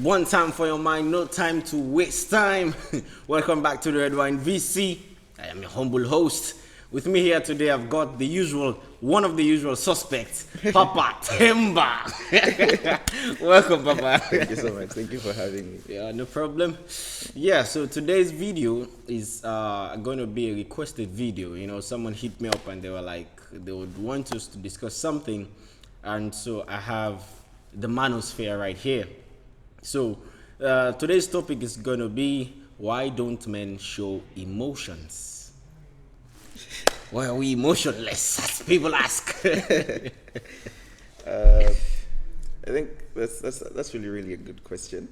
One time for your mind, no time to waste time. Welcome back to the RedWine VC. I am your humble host. With me here today, I've got one of the usual suspects, Papa Temba. Welcome, Papa. Thank you so much. Thank you for having me. Yeah, no problem. Yeah, so today's video is going to be a requested video. You know, someone hit me up and they were like, they would want us to discuss something. And so I have the manosphere right here. So today's topic is going to be, why don't men show emotions? Why are we emotionless, as people ask? I think that's really a good question.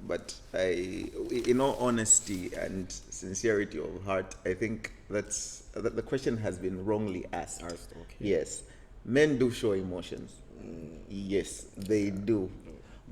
But in all honesty and sincerity of heart, I think that the question has been wrongly asked. Okay. Yes, men do show emotions. Yes, they do.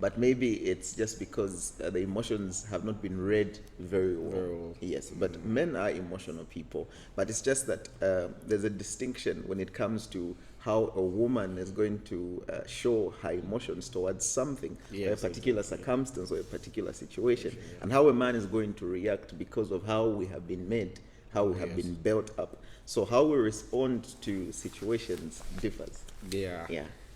But maybe it's just because the emotions have not been read very well. Yes, but men are emotional people. But it's just that there's a distinction when it comes to how a woman is going to show her emotions towards something, a particular circumstance or a particular situation, and how a man is going to react because of how we have been made, how we have been built up. So how we respond to situations differs. Yeah.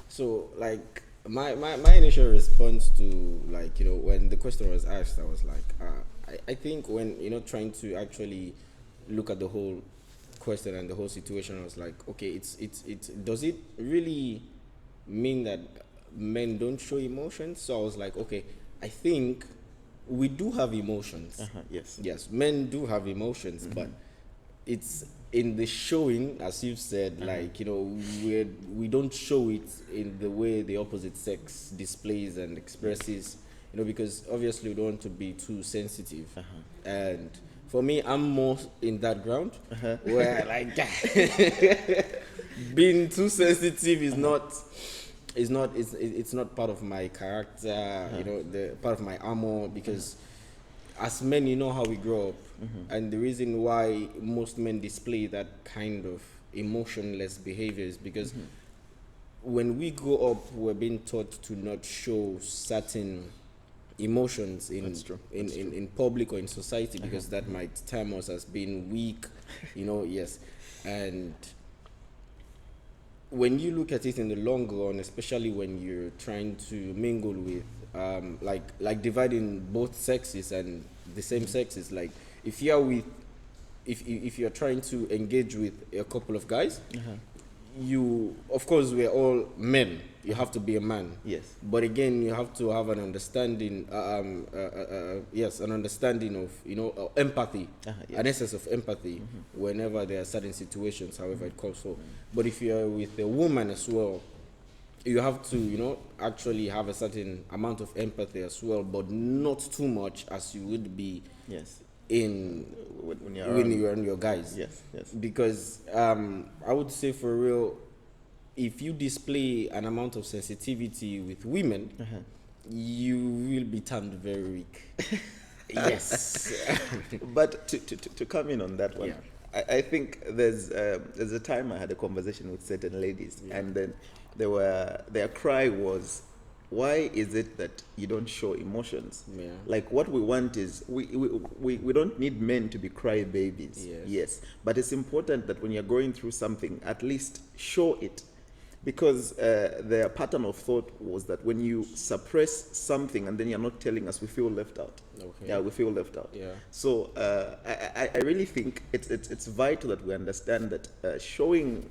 So, like, my initial response to, like, you know, when the question was asked, I was like, I think when, you know, trying to actually look at the whole question and the whole situation, I was like, okay, it's does it really mean that men don't show emotions? So I was like, okay, I think we do have emotions. Yes, men do have emotions, but it's in the showing, as you've said, like, you know, we don't show it in the way the opposite sex displays and expresses, you know, because obviously we don't want to be too sensitive. And for me, I'm more in that ground where, like, being too sensitive is it's not part of my character, you know, the part of my armor, because as men, you know how we grow up, and the reason why most men display that kind of emotionless behavior is because when we grow up, we're being taught to not show certain emotions in public or in society, because that might term us as being weak, you know. Yes. And when you look at it in the long run, especially when you're trying to mingle with like dividing both sexes and the same sexes, like if you're trying to engage with a couple of guys, you, of course, we're all men, you have to be a man. Yes. But again, you have to have an understanding, an understanding of, you know, empathy, an essence of empathy whenever there are certain situations, however it calls for. But if you're with a woman as well, you have to, you know, actually have a certain amount of empathy as well, but not too much as you would be when you're on your guys. Yes. Because I would say, for real, if you display an amount of sensitivity with women, you will be termed very weak. Yes. But to come in on that one, I think there's a time I had a conversation with certain ladies, and then their cry was, why is it that you don't show emotions? Like, what we want is, we don't need men to be cry babies. Yes, but it's important that when you're going through something, at least show it, because their pattern of thought was that when you suppress something and then you're not telling us, we feel left out. We feel left out. So I really think it's vital that we understand that showing,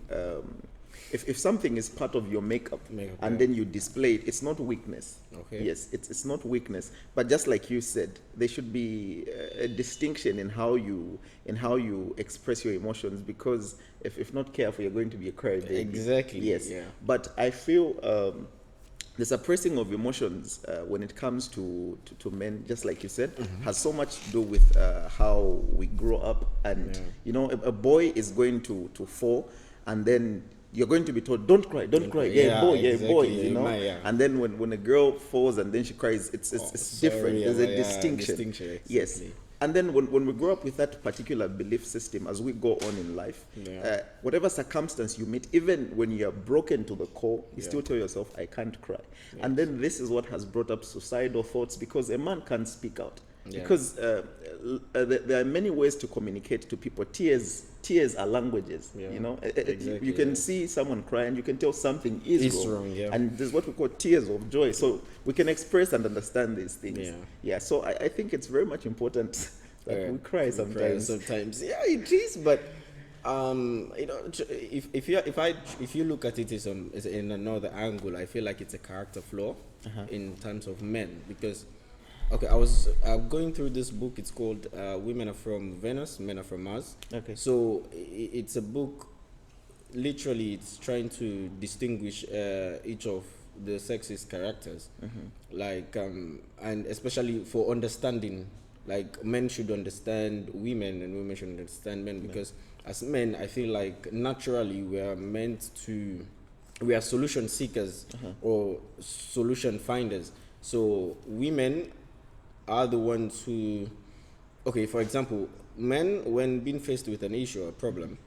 if something is part of your makeup and then you display it, it's not weakness. Yes, it's not weakness. But just like you said, there should be a distinction in how you express your emotions, because if not careful, you're going to be a crybaby. Exactly. Yes. But I feel the suppressing of emotions when it comes to men, just like you said, has so much to do with how we grow up. And you know, a boy is going to fall, and then you're going to be told, don't cry, boy, you know. And then when a girl falls and then she cries, it's different. There's a distinction. Exactly. Yes. And then when we grow up with that particular belief system, as we go on in life, whatever circumstance you meet, even when you're broken to the core, you still tell yourself, I can't cry. Yes. And then this is what has brought up suicidal thoughts, because a man can't speak out. Yeah. Because there are many ways to communicate to people. Tears are languages. Yeah. You know, exactly, you can see someone cry and you can tell something is wrong. Yeah. And there's what we call tears of joy. So we can express and understand these things. Yeah. So I think it's very much important that we cry sometimes. Yeah, it is. But you know, if you look at it as in another angle, I feel like it's a character flaw in terms of men, because. Okay, I'm going through this book. It's called Women Are From Venus, Men Are From Mars. Okay. So it's a book, literally, it's trying to distinguish each of the sex's characters. Like, and especially for understanding, like men should understand women and women should understand men, because as men, I feel like naturally we are solution seekers or solution finders. So women are the ones who, okay, for example, men, when being faced with an issue or a problem,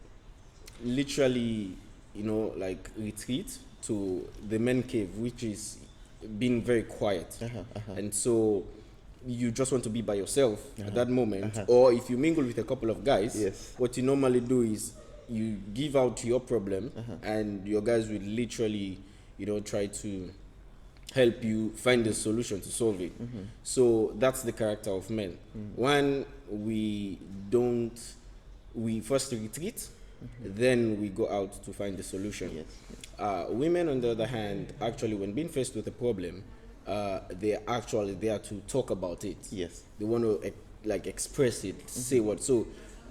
literally, you know, like retreat to the men cave, which is being very quiet. And so you just want to be by yourself at that moment. Or if you mingle with a couple of guys, what you normally do is you give out your problem and your guys will literally, you know, try to help you find a solution to solve it. So that's the character of men. When we first retreat, then we go out to find the solution. Women, on the other hand, actually, when being faced with a problem, they're actually there to talk about it. They want to like express it, say what. So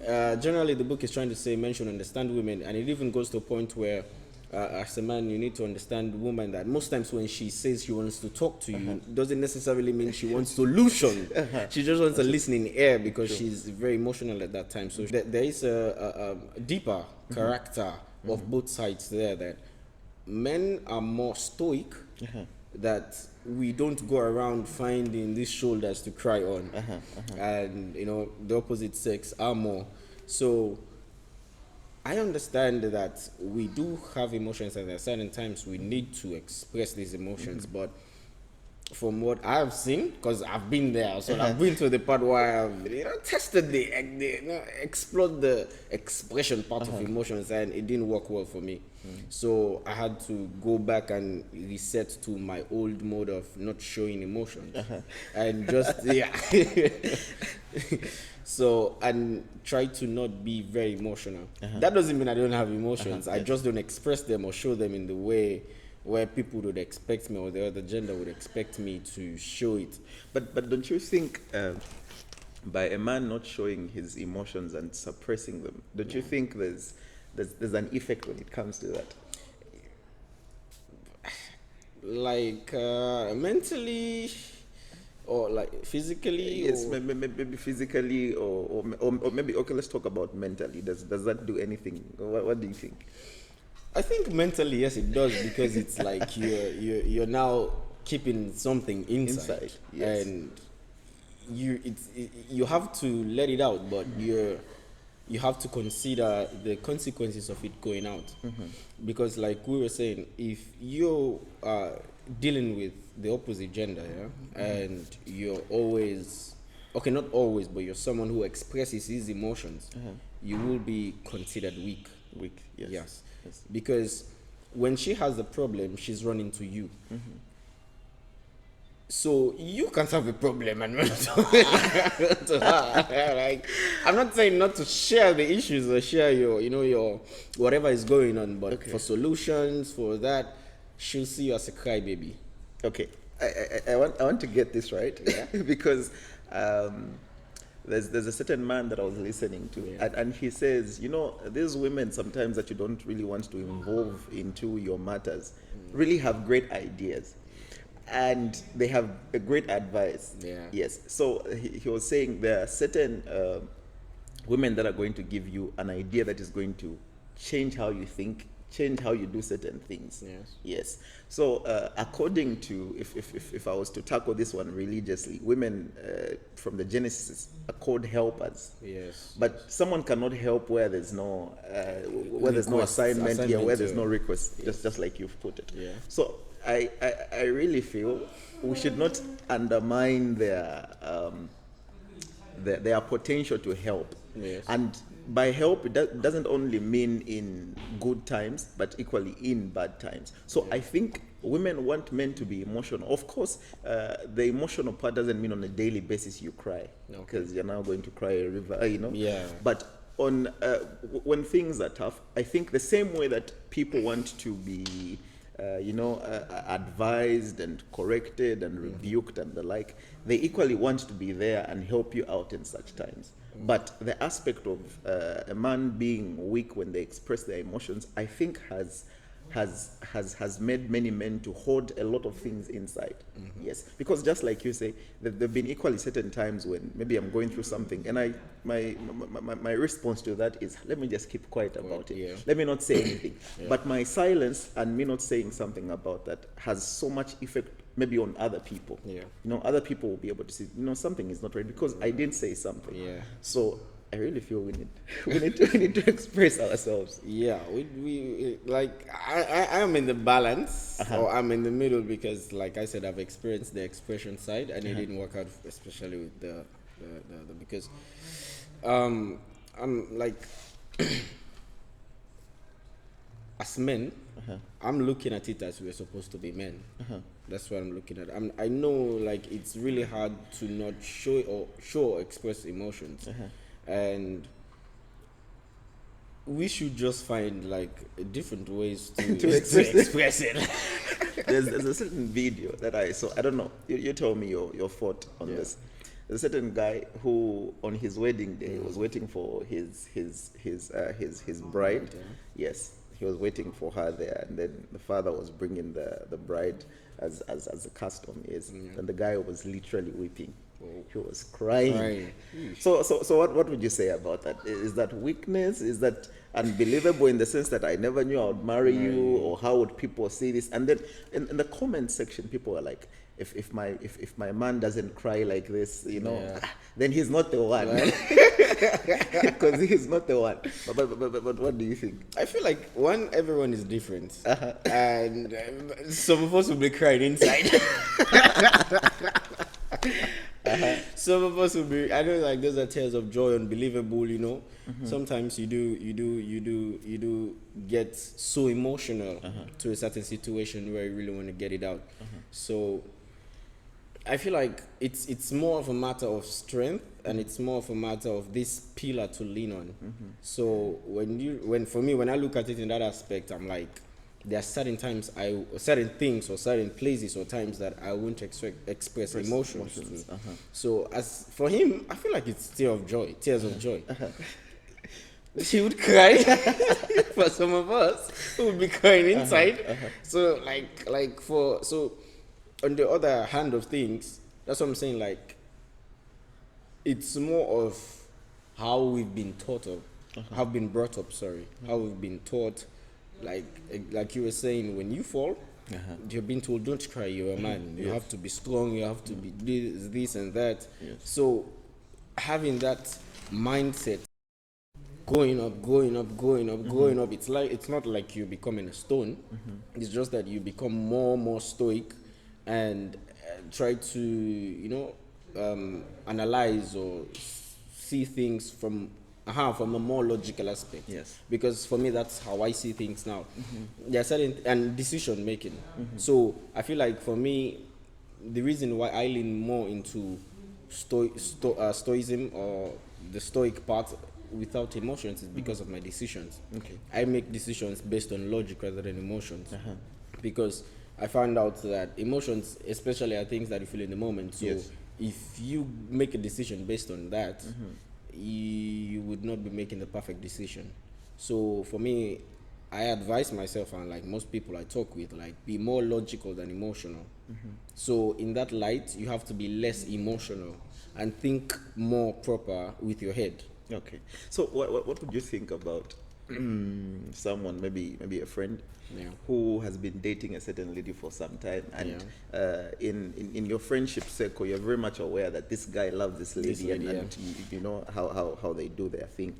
generally, the book is trying to say men should understand women, and it even goes to a point where as a man, you need to understand the woman that most times when she says she wants to talk to you, doesn't necessarily mean she wants solution. She just wants a listening ear, because she's very emotional at that time. So there is a deeper character of both sides there, that men are more stoic, that we don't go around finding these shoulders to cry on, and you know, the opposite sex are more. So I understand that we do have emotions, and at certain times we need to express these emotions. But from what I've seen, because I've been there, so I've been to the part where I've tested explored the expression part of emotions, and it didn't work well for me. So I had to go back and reset to my old mode of not showing emotions and just So, and try to not be very emotional. That doesn't mean I don't have emotions. I just don't express them or show them in the way where people would expect me, or the other gender would expect me to show it. But don't you think by a man not showing his emotions and suppressing them, don't you think there's an effect when it comes to that? Like mentally, or like physically? Yes, maybe physically, or maybe, okay, let's talk about mentally. Does that do anything? What do you think? I think mentally, yes, it does, because it's like you're now keeping something inside. Yes. And you have to let it out, but you have to consider the consequences of it going out. Because like we were saying, if you are dealing with the opposite gender, and you're always, okay, not always, but you're someone who expresses his emotions, you will be considered weak. Yes. Because when she has a problem, she's running to you. So you can't have a problem and run to her. Like, I'm not saying not to share the issues or share your whatever is going on, but for solutions, for that, she'll see you as a crybaby. Okay, I want to get this right, because there's a certain man that I was listening to, and he says, these women sometimes that you don't really want to involve into your matters really have great ideas, and they have a great advice. Yes. So he was saying there are certain women that are going to give you an idea that is going to change how you think change how you do certain things. Yes. Yes. So according to, if I was to tackle this one religiously, women from the Genesis are called helpers. Yes. But someone cannot help where there's no assignment here, where there's no request. Yes. Just like you've put it. Yeah. So I really feel we should not undermine their potential to help. Yes. And by help, it doesn't only mean in good times, but equally in bad times. So I think women want men to be emotional. Of course, the emotional part doesn't mean on a daily basis you cry, because you're now going to cry a river, Yeah. But on when things are tough, I think the same way that people want to be advised and corrected and rebuked and the like, they equally want to be there and help you out in such times. But the aspect of a man being weak when they express their emotions, I think has made many men to hoard a lot of things inside. Yes, because just like you say, there've been equally certain times when maybe I'm going through something, and my response to that is, let me just keep quiet about it. Yeah. Let me not say anything. But my silence and me not saying something about that has so much effect maybe on other people. Yeah. Other people will be able to see, something is not right because I didn't say something. Yeah. So I really feel we need to express ourselves. Yeah, we like I am in the balance, or I'm in the middle, because like I said, I've experienced the expression side, and it didn't work out, especially with the because I'm like as men, I'm looking at it as we're supposed to be men. That's what I'm looking at. I know, like, it's really hard to not show or express emotions, and we should just find like different ways to express it. There's a certain video that I saw. I don't know. You told me your thought on this. There's a certain guy who, on his wedding day, was waiting for his bride. Yes, he was waiting for her there, and then the father was bringing the bride as the custom is, and the guy was literally weeping. He was crying. So what would you say about that? Is that weakness? Is that unbelievable in the sense that I never knew I would marry you, or how would people see this? And then in the comment section, people are like, if my man doesn't cry like this, then he's not the one, because he's not the one. But what do you think? I feel like everyone is different, and some of us will be crying inside. Some of us will be. I know, like, those are tears of joy, unbelievable. Sometimes you do get so emotional to a certain situation where you really want to get it out. So I feel like it's more of a matter of strength, and it's more of a matter of this pillar to lean on. So when I look at it in that aspect, I'm like, there are certain times certain things or certain places or times that I won't express emotions to. So as for him, I feel like it's tears of joy. She would cry. For some of us, who would be crying inside. So so on the other hand of things, that's what I'm saying. Like, it's more of how we've been taught how we've been brought up. How we've been taught. Like you were saying, when you fall, you're being told, don't cry, you're a man. You have to be strong, you have to be this and that. So having that mindset, going up, it's not like you becoming a stone. It's just that you become more stoic and try to analyze or see things from a more logical aspect. Yes. Because for me, that's how I see things now. There are certain and decision making. So I feel like for me, the reason why I lean more into stoicism, or the stoic part without emotions, is because of my decisions. I make decisions based on logic rather than emotions. Because I found out that emotions, especially, are things that you feel in the moment. So if you make a decision based on that, you would not be making the perfect decision. So for me, I advise myself, and like most people I talk with, like, be more logical than emotional. So in that light, you have to be less emotional and think more proper with your head. Okay. So what would you think about someone, maybe a friend, Yeah. who has been dating a certain lady for some time, and in your friendship circle, you're very much aware that this guy loves this lady, and you know how they do their thing.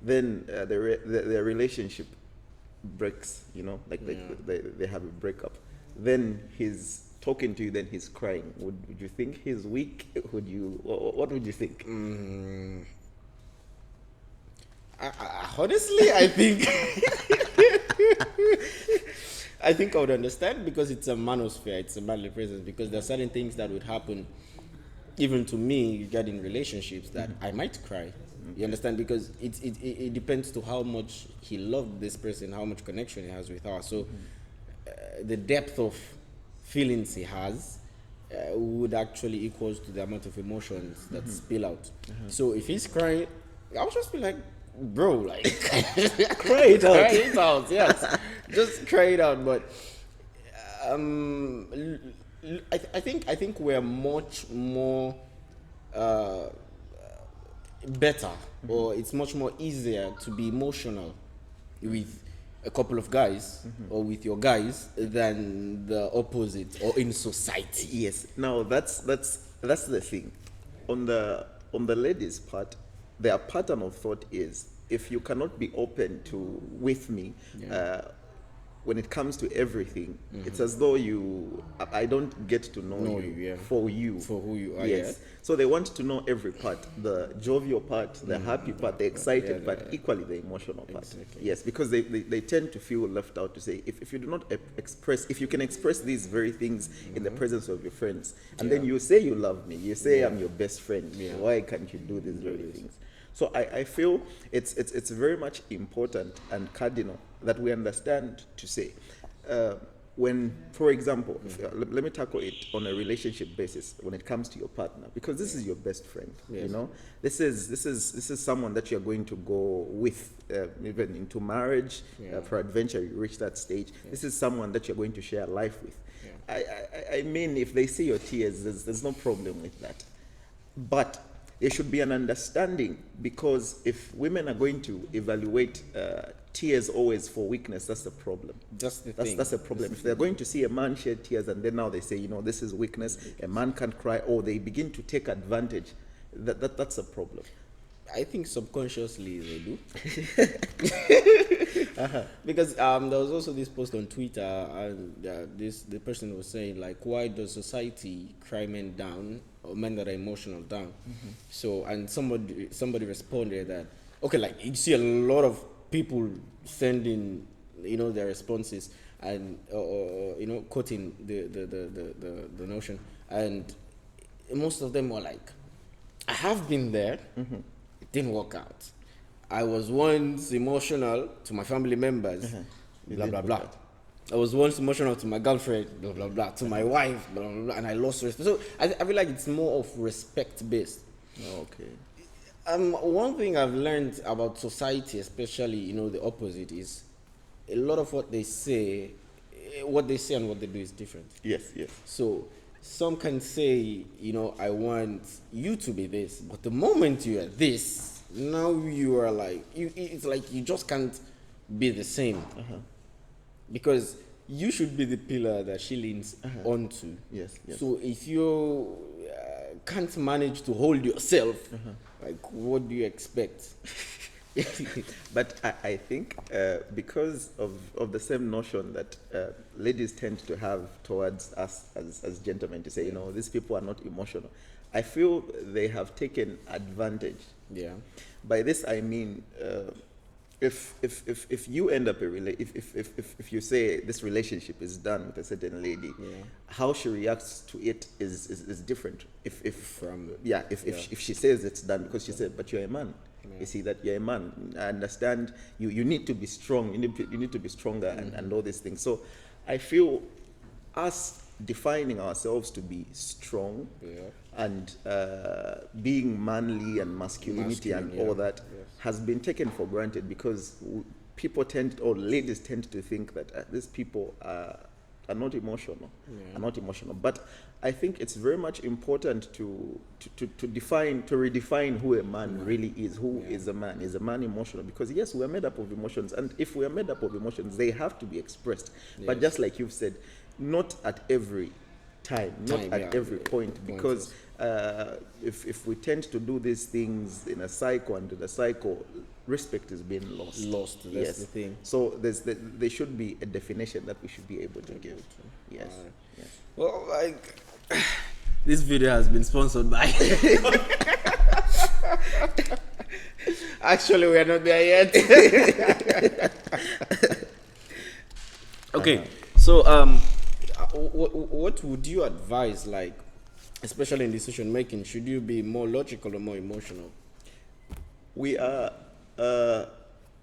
Then their relationship breaks, you know, like they have a breakup. Then he's talking to you, then he's crying. Would you think he's weak? What would you think? Honestly, I think I think I would understand, because it's a manosphere, it's a manly presence. Because there are certain things that would happen, even to me, regarding relationships, that I might cry. You understand? Because it depends to how much he loved this person, how much connection he has with her. So the depth of feelings he has would actually equals to the amount of emotions that spill out. So if he's crying, I'll just be like, bro, like Cry it out. cry it out, yes, just cry it out. But I think we're much more better, or it's much more easier to be emotional with a couple of guys or with your guys than the opposite, or in society. Yes. Now that's the thing. On the ladies' part, their pattern of thought is, if you cannot be open to with me, when it comes to everything, it's as though I don't get to know you for who you are. Yes. So they want to know every part, the jovial part, the happy part, the excited part, equally the emotional part. Exactly. Yes, because they tend to feel left out, to say, if you do not express, if you can express these very things in the presence of your friends, and then you say you love me, you say I'm your best friend, why can't you do these very things? So I feel it's very much important and cardinal that we understand to say, when, for example, let me tackle it on a relationship basis when it comes to your partner, because this is your best friend. You know, this is someone that you're going to go with, even into marriage, for adventure. You reach that stage. This is someone that you're going to share life with. I mean, if they see your tears, there's no problem with that, but there should be an understanding, because if women are going to evaluate tears always for weakness, that's the problem. That's a problem. If they're going to see a man shed tears, and then now they say, you know, this is weakness, a man can't cry, or they begin to take advantage, that's a problem. I think subconsciously they do. Because there was also this post on Twitter, and the person was saying, like, why does society cry men down, or men that are emotional down? So, and somebody responded that, okay, like, you see a lot of people sending, you know, their responses, and you know, quoting the notion, and most of them were like, I have been there. It didn't work out. I was once emotional to my family members, blah blah blah. I was once emotional to my girlfriend, blah blah blah, to my wife, blah blah blah, and I lost respect. So I feel like it's more of respect based. Okay. One thing I've learned about society, especially, you know, the opposite, is a lot of what they say and what they do is different. Yes. So some can say, you know, I want you to be this, but the moment you are this, now you are like, it's like you just can't be the same. Because you should be the pillar that she leans onto. Yes. So if you can't manage to hold yourself, like, what do you expect? But I think because of the same notion that ladies tend to have towards us as gentlemen, to say, you know, these people are not emotional, I feel they have taken advantage. Yeah. By this I mean, if you end up if you say this relationship is done with a certain lady, how she reacts to it is different. If she says it's done, because she said, but you're a man. You see that you're a man. I understand you need to be strong. You need to be stronger and all these things. So I feel us defining ourselves to be strong and being manly and masculinity and all that has been taken for granted, because people ladies tend to think that these people are are not emotional, Yeah. are not emotional. But I think it's very much important to redefine who a man really is. Who is a man? Is a man emotional? Because yes, we are made up of emotions, and if we are made up of emotions, they have to be expressed. But Yes. just like you've said, not at every time, not at yeah, every point, point, because if we tend to do these things in a cycle, and in a cycle, respect is being lost. Lost. That's the thing. So there should be a definition that we should be able to give. Yes. Yes. Well, like, this video has been sponsored by. Actually, we are not there yet. Okay, so what would you advise, like, especially in decision making? Should you be more logical or more emotional? We are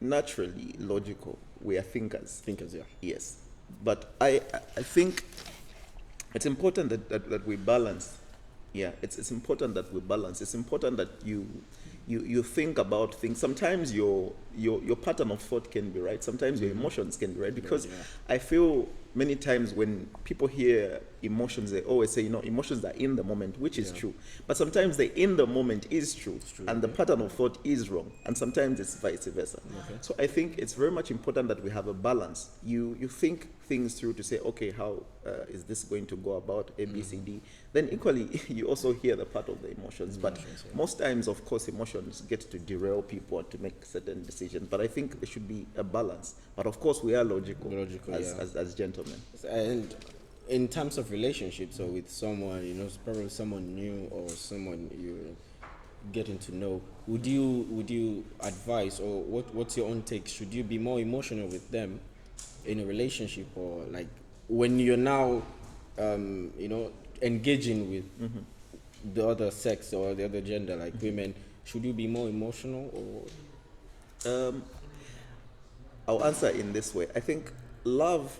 naturally logical. We are thinkers. Thinkers, yeah. Yes, but I think it's important that we balance. Yeah, it's important that we balance. It's important that you think about things. Sometimes your pattern of thought can be right. Sometimes your emotions can be right. Because I feel many times when people hear emotions, they always say, emotions are in the moment, which is true. But sometimes the in the moment is true, and the pattern of thought is wrong. And sometimes it's vice versa. Okay. So I think it's very much important that we have a balance. You think things through to say, okay, how is this going to go about A, B, C, D? Then equally, you also hear the part of the emotions. But most times, of course, emotions get to derail people to make certain decisions. But I think there should be a balance. But of course, we are logical as gentlemen. And in terms of relationships, or with someone, probably someone new or someone you're getting to know, would you advise, or what's your own take? Should you be more emotional with them in a relationship, or like when you're now, engaging with the other sex or the other gender, like women? Should you be more emotional, or? I'll answer in this way. I think love,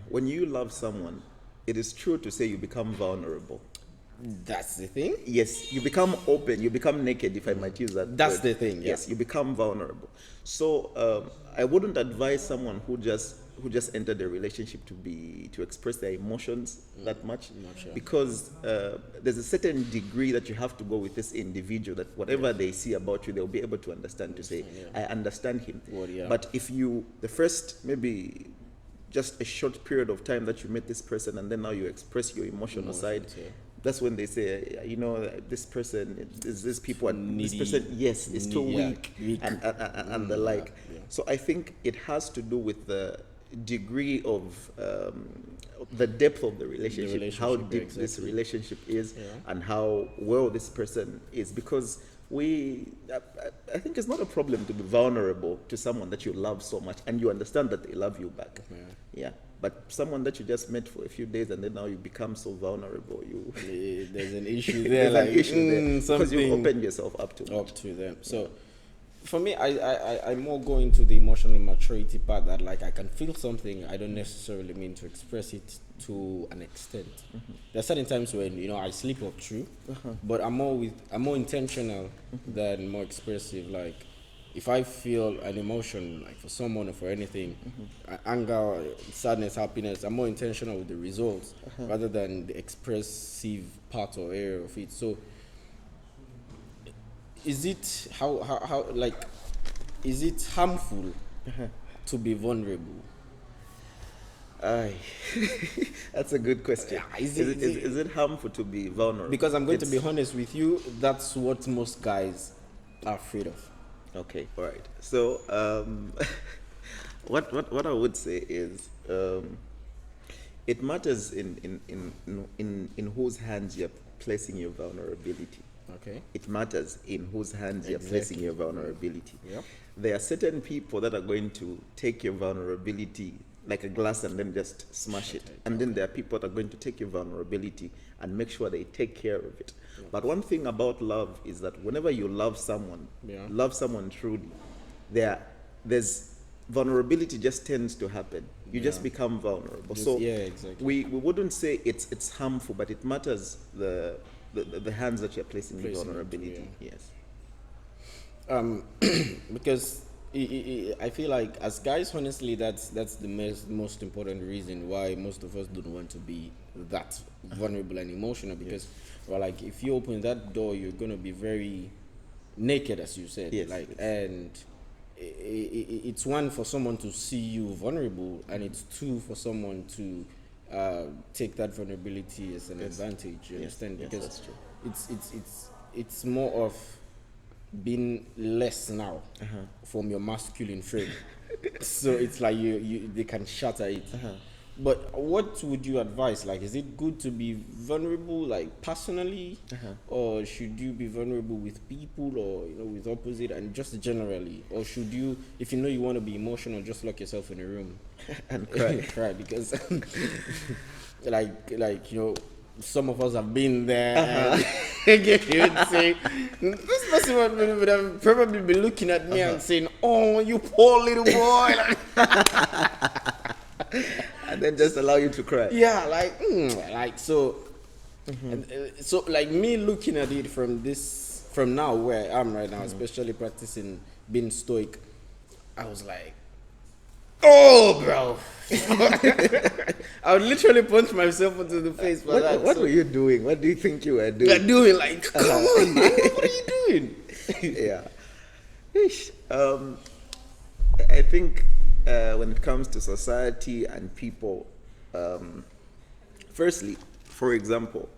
when you love someone, it is true to say you become vulnerable. That's the thing. Yes, you become open, you become naked, if I might use that That's word. the thing. Yeah. Yes, you become vulnerable. So I wouldn't advise someone who just entered a relationship to express their emotions that much, because there's a certain degree that you have to go with this individual, that whatever they see about you, they'll be able to understand, to say, I understand him. But if the first maybe just a short period of time that you met this person, and then now you express your emotional side, that's when they say, this person, these people, this person, yes, is too weak. And the like. So I think it has to do with the degree of the depth of the relationship, how deep this relationship is, and how well this person is. Because I think it's not a problem to be vulnerable to someone that you love so much, and you understand that they love you back. But someone that you just met for a few days, and then now you become so vulnerable, there's an issue there. There's an issue there, because you opened yourself up to them. So for me, I more go into the emotional maturity part, that like I can feel something, I don't necessarily mean to express it to an extent. There are certain times when I slip up, true, but I'm more intentional than more expressive. Like if I feel an emotion, like for someone or for anything, anger, sadness, happiness, I'm more intentional with the results rather than the expressive part or area of it. So is it is it harmful to be vulnerable? That's a good question. Is it harmful to be vulnerable? Because I'm going to be honest with you, that's what most guys are afraid of. Okay, all right. So what I would say is it matters in whose hands you're placing your vulnerability. Okay. It matters in whose hands you're placing your vulnerability. Yep. There are certain people that are going to take your vulnerability like a glass and then just smash it. And then there are people that are going to take your vulnerability and make sure they take care of it. But one thing about love is that whenever you love someone truly, there's vulnerability just tends to happen. You just become vulnerable. We wouldn't say it's harmful, but it matters the hands that you're placing the vulnerability. Yes. Because I feel like as guys, honestly, that's the most important reason why most of us don't want to be that vulnerable and emotional, because well, like if you open that door, you're gonna be very naked, as you said, Yes, like, yes. and it's one for someone to see you vulnerable, and it's two for someone to take that vulnerability as an advantage. You understand? Yes, Because that's true. it's more of being less now from your masculine frame. So it's like you they can shatter it. But what would you advise? Like, is it good to be vulnerable, like personally, or should you be vulnerable with people, or with opposite, and just generally, or should you, if you know you want to be emotional, just lock yourself in a room And cry. cry? Because like some of us have been there, and you would say this person would have probably be looking at me and saying, "Oh, you poor little boy." And then just allow you to cry. Yeah, like so. And, so like me looking at it from now where I am right now, especially practicing being stoic, I was like, oh, bro. I would literally punch myself into the face for that. What were you doing? What do you think you were doing? You're doing like, come on, man, what are you doing? Yeah. Ish. I think when it comes to society and people, firstly, for example,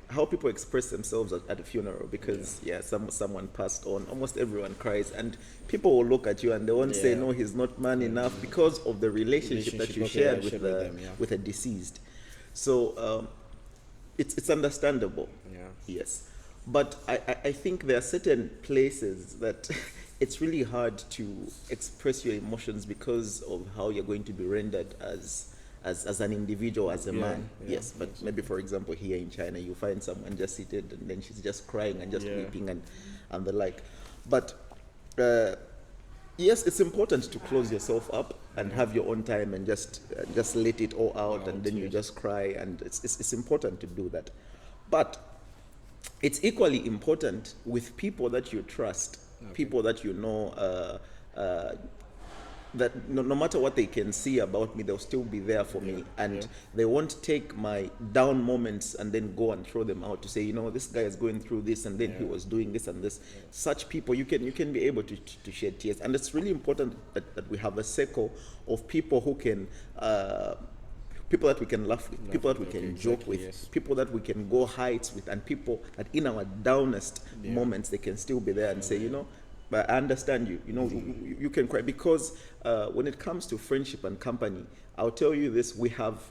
how people express themselves at a funeral, because someone passed on, almost everyone cries, and people will look at you and they won't say, no, he's not man enough, because of the relationship that you shared with with a deceased. So it's understandable. Yes, but I think there are certain places that it's really hard to express your emotions because of how you're going to be rendered as an individual, as a man. Yes, but maybe for example here in China, you find someone just seated and then she's just crying and just weeping and the like. But yes, it's important to close yourself up and have your own time and just let it all out, and then you just cry, and it's important to do that. But it's equally important with people that you trust, people that you know, that no matter what they can see about me, they'll still be there for me, and they won't take my down moments and then go and throw them out to say, this guy is going through this, and then he was doing this and this. Such people, you can be able to shed tears, and it's really important that we have a circle of people who can. People that we can laugh with, people that we can joke with, people that we can go heights with, and people that in our downest moments they can still be there and say, but I understand you. You can cry, because when it comes to friendship and company, I'll tell you this: we have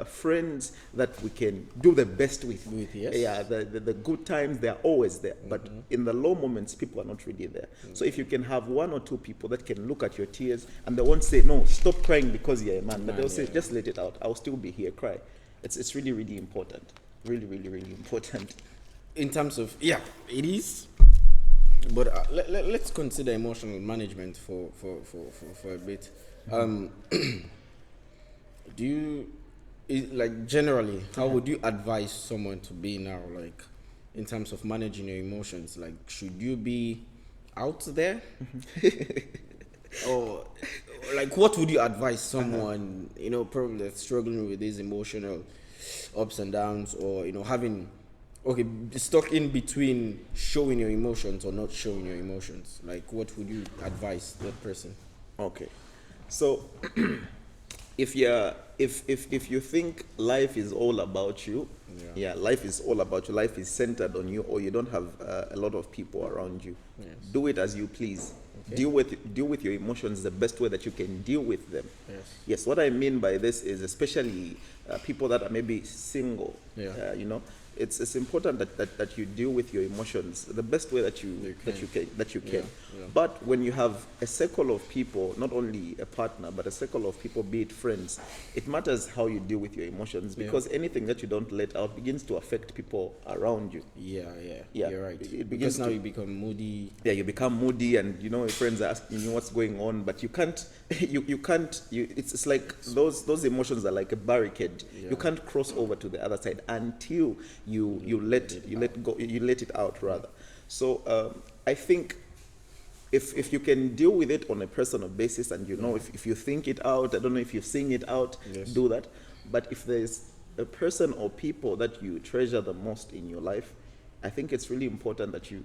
friends that we can do the best with. Yeah, the good times, they're always there, but in the low moments, people are not really there. So if you can have one or two people that can look at your tears and they won't say, no, stop crying because you're a man, but they'll say, just let it out, I'll still be here, cry. It's really, really important. Really, really, really important. In terms of, it is. But let's consider emotional management for a bit. Do you, like, generally, how would you advise someone to be now, like, in terms of managing your emotions? Like, should you be out there? Or, like, what would you advise someone, probably that's struggling with these emotional ups and downs, or, having, stuck in between showing your emotions or not showing your emotions? Like, what would you advise that person? Okay. So, if you think life is all about you, life is all about you, life is centered on you, or you don't have a lot of people around you, do it as you please. Deal with your emotions the best way that you can deal with them. Yes, what I mean by this is, especially people that are maybe single, it's important that you deal with your emotions the best way that you can. But when you have a circle of people, not only a partner, but a circle of people, be it friends, it matters how you deal with your emotions, because anything that you don't let out begins to affect people around you. You're right. Because now you become moody. You become moody, and your friends are asking you what's going on, but you can't. It's like those emotions are like a barricade. You can't cross over to the other side until you let it out, rather. So I think if you can deal with it on a personal basis, and if you think it out, I don't know if you've seen it out, Yes. do that. But if there's a person or people that you treasure the most in your life, I think it's really important that you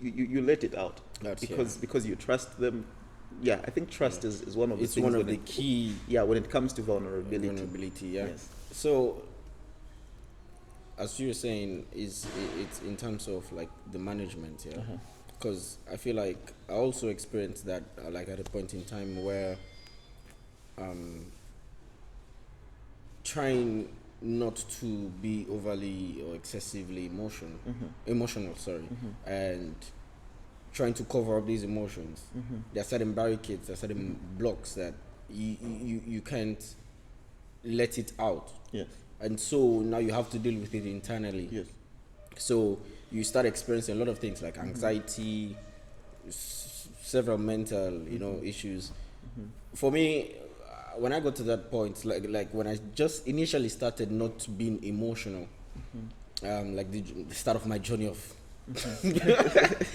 let it out. Because you trust them. Yeah, I think trust is one of the things. It's one of the key. Yeah, when it comes to vulnerability. Yeah. Yes. So, as you were saying, it's in terms of like the management, yeah. Because I feel like I also experienced that, like at a point in time where, trying not to be overly or excessively emotional, and trying to cover up these emotions. There are certain barricades, there are certain blocks that you can't let it out. Yes. And so now you have to deal with it internally. Yes. So you start experiencing a lot of things like anxiety, several mental, issues. For me, when I got to that point, like when I just initially started not being emotional, like the start of my journey of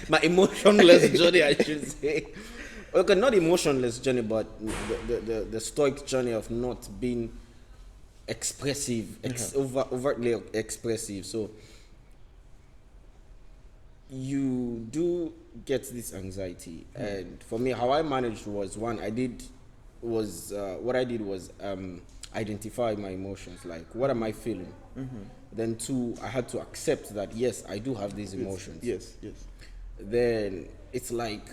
my emotionless journey, I should say. Okay, not emotionless journey, but the stoic journey of not being expressive, overtly expressive. So you do get this anxiety, and for me, how I managed was what I did was identify my emotions. Like, what am I feeling? Then two, I had to accept that yes, I do have these emotions. Yes. Then it's like,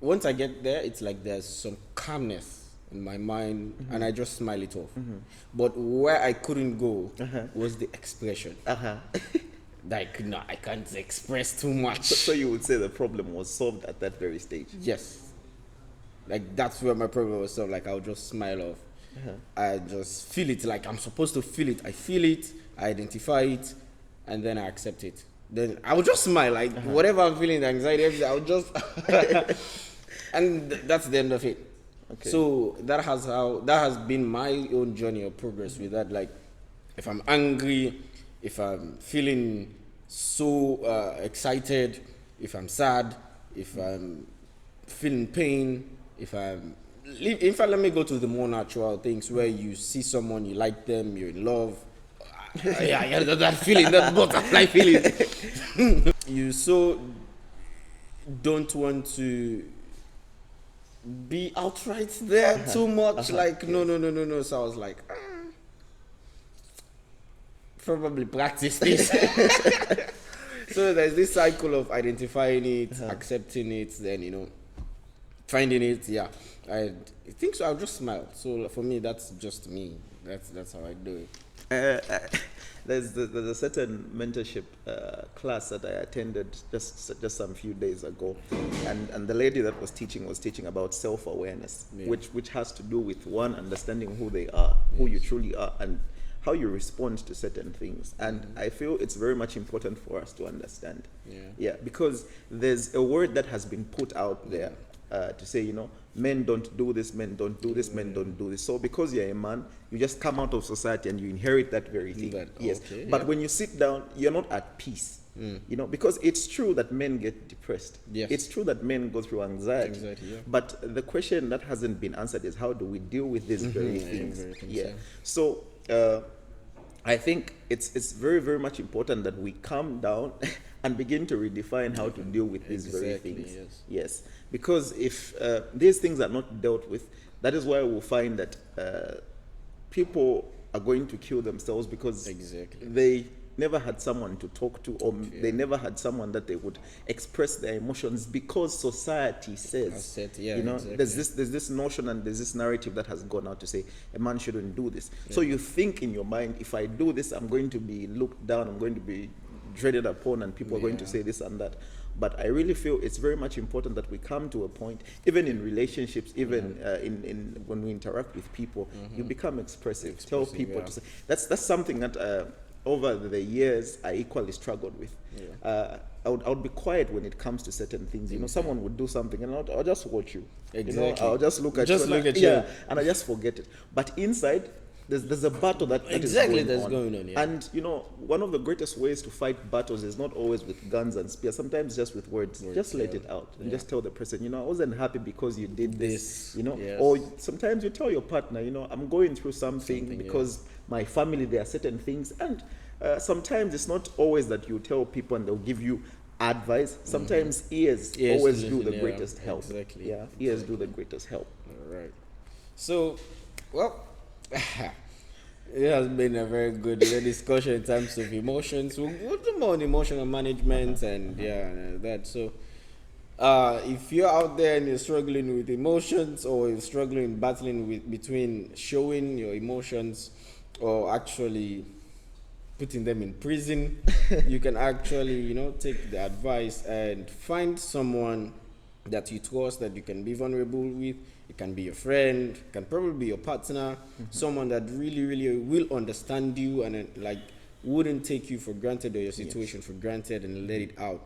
once I get there, it's like there's some calmness in my mind, and I just smile it off. But where I couldn't go was the expression. Like, no, I can't express too much. So you would say the problem was solved at that very stage? Yes. Like, that's where my problem was solved. Like, I'll just smile off. I just feel it like I'm supposed to feel it. I feel it, I identify it, and then I accept it. Then I'll just smile. Like, whatever I'm feeling, the anxiety, everything, I'll just... and that's the end of it. Okay. So that has been my own journey of progress with that. Like, if I'm angry, if I'm feeling so excited, if I'm sad, if I'm feeling pain, in fact, let me go to the more natural things where you see someone, you like them, you're in love. Yeah, that feeling, that butterfly feeling. You so don't want to be outright there too much. Like, no. So I was like, probably practice this. So there's this cycle of identifying it, accepting it, then, finding it, yeah. I think so. I'll just smile. So for me, that's just me. That's how I do it. There's a certain mentorship class that I attended just some few days ago, and the lady that was teaching about self-awareness, which has to do with one, understanding who they are, who you truly are, and how you respond to certain things. And I feel it's very much important for us to understand. Yeah, because there's a word that has been put out there to say, men don't do this, men don't do this, men don't do this. So because you're a man, you just come out of society and you inherit that very thing. Yes. Okay, but when you sit down, you're not at peace. Because it's true that men get depressed. Yes. It's true that men go through anxiety. But the question that hasn't been answered is, how do we deal with these very things? So I think it's very, very much important that we calm down and begin to redefine how to deal with these very things. Yes. Because if these things are not dealt with, that is why we'll find that people are going to kill themselves because they never had someone to talk to, or they never had someone that they would express their emotions, because society says, there's this notion and there's this narrative that has gone out to say a man shouldn't do this. So you think in your mind, if I do this, I'm going to be looked down, I'm going to be dreaded upon, and people are going to say this and that. But I really feel it's very much important that we come to a point, even in relationships, even in when we interact with people, you become expressive. Tell people to say. That's something that over the years I equally struggled with. I would be quiet when it comes to certain things. Someone would do something and I'll just watch you. I'll just look at you. And I just forget it. But inside, there's a battle that Exactly, is that's going on. going on, yeah. And you know, one of the greatest ways to fight battles is not always with guns and spears. Sometimes just with words. Just let it out and just tell the person, you know, I wasn't happy because you did this. You know, or sometimes you tell your partner, you know, I'm going through something because my family, there are certain things, and sometimes it's not always that you tell people and they'll give you advice. Sometimes ears always do the greatest help. Exactly. Yeah, ears do the greatest help. All right. So, well, it has been a very good discussion in terms of emotions. We'll do more on emotional management and that. So, if you're out there and you're struggling with emotions, or you're struggling battling with between showing your emotions or actually putting them in prison, you can actually, you know, take the advice and find someone that you trust, that you can be vulnerable with. It can be your friend, it can probably be your partner, someone that really, really will understand you and like wouldn't take you for granted or your situation for granted and let it out.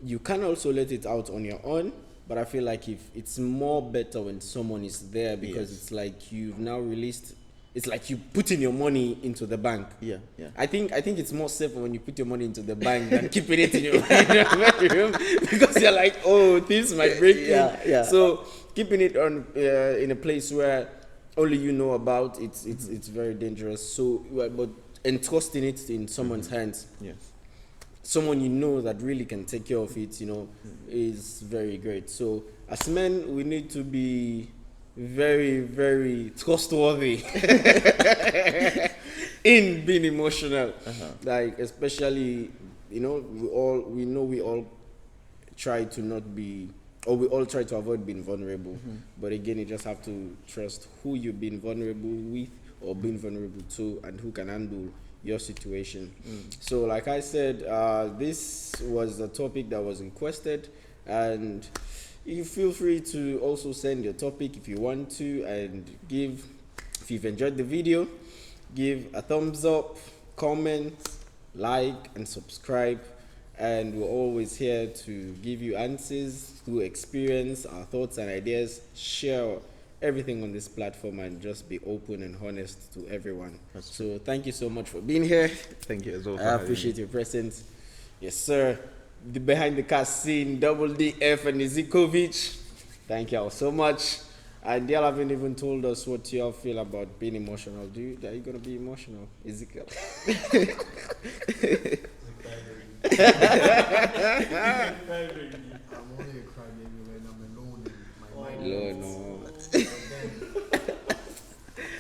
You can also let it out on your own, but I feel like if it's more better when someone is there, because it's like you've now released. It's like you putting your money into the bank. Yeah. I think it's more safer when you put your money into the bank than keeping it in your bedroom, because you're like, oh, thieves might break in. Yeah. So keeping it on in a place where only you know about it's very dangerous. So, but entrusting it in someone's hands, someone you know that really can take care of it, you know, is very great. So as men, we need to be very, very trustworthy in being emotional. Like, especially, you know, we all try to not be, or we all try to avoid being vulnerable. But again, you just have to trust who you've been vulnerable with or being vulnerable to, and who can handle your situation. So like I said, this was a topic that was requested, and you feel free to also send your topic if you want to, and if you've enjoyed the video, give a thumbs up, comment, like, and subscribe. And we're always here to give you answers through experience, our thoughts and ideas, share everything on this platform, and just be open and honest to everyone. So thank you so much for being here. Thank you as well. I appreciate your presence. Yes, sir. The behind the cast scene, Double DF and Izikovic. Thank y'all so much. And y'all haven't even told us what y'all feel about being emotional. Are you gonna be emotional, Ezekiel? I'm only a crybaby when I'm alone in my mind. No.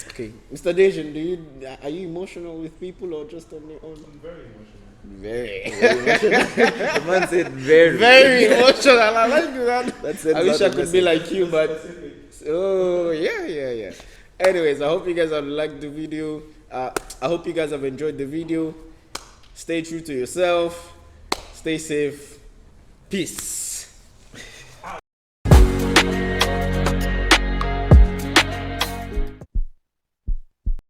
Okay, Mr. Dejan, are you emotional with people or just on your own? I'm very emotional. Very The man said very emotional. I like that. That's I wish I could be like you, but yeah. Anyways, I hope you guys have liked the video. I hope you guys have enjoyed the video. Stay true to yourself. Stay safe. Peace.